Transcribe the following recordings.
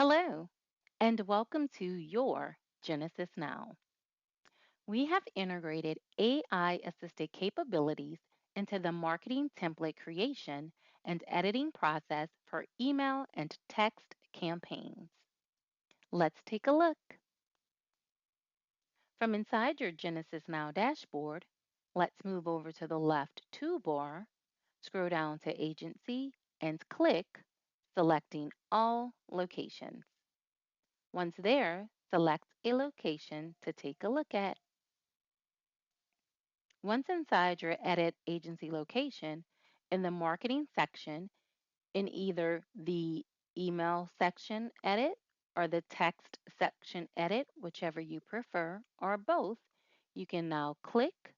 Hello, and welcome to your Genesis Now. We have integrated AI assisted capabilities into the marketing template creation and editing process for email and text campaigns. Let's take a look. From inside your Genesis Now dashboard, let's move over to the left toolbar, scroll down to Agency, and click selecting all locations. Once there, select a location to take a look at. Once inside your Edit Agency location, in the Marketing section, in either the Email section edit or the Text section edit, whichever you prefer, or both, you can now click.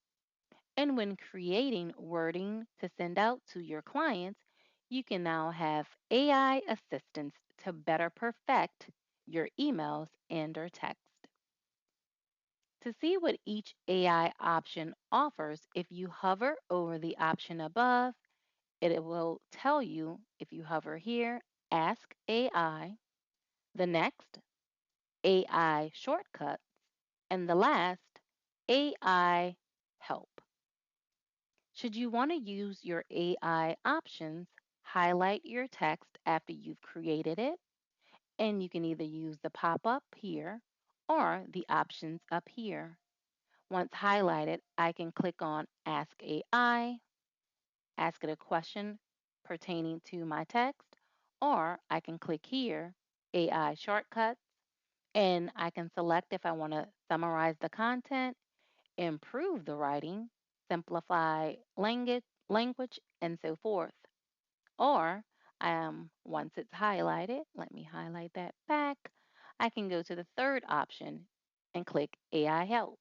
And when creating wording to send out to your clients, you can now have AI assistance to better perfect your emails and or text. To see what each AI option offers, if you hover over the option above, it will tell you if you hover here, Ask AI, the next, AI Shortcuts, and the last, AI Help. Should you want to use your AI options, highlight your text after you've created it, and you can either use the pop up here or the options up here. Once highlighted, I can click on Ask AI, ask it a question pertaining to my text, or I can click here, AI Shortcuts, and I can select if I want to summarize the content, improve the writing, simplify language, and so forth. Or once it's highlighted, let me highlight that back, I can go to the third option and click AI Help.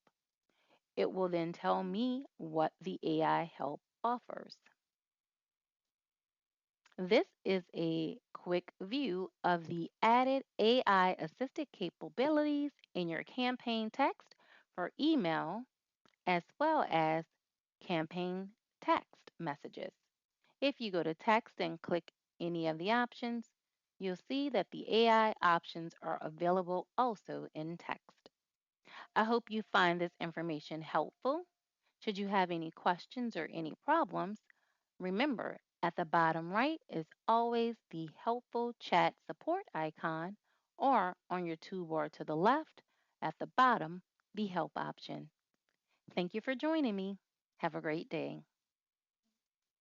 It will then tell me what the AI help offers. This is a quick view of the added AI assisted capabilities in your campaign text for email as well as campaign text messages. If you go to text and click any of the options, you'll see that the AI options are available also in text. I hope you find this information helpful. Should you have any questions or any problems, remember at the bottom right is always the helpful chat support icon, or on your toolbar to the left at the bottom, the help option. Thank you for joining me. Have a great day.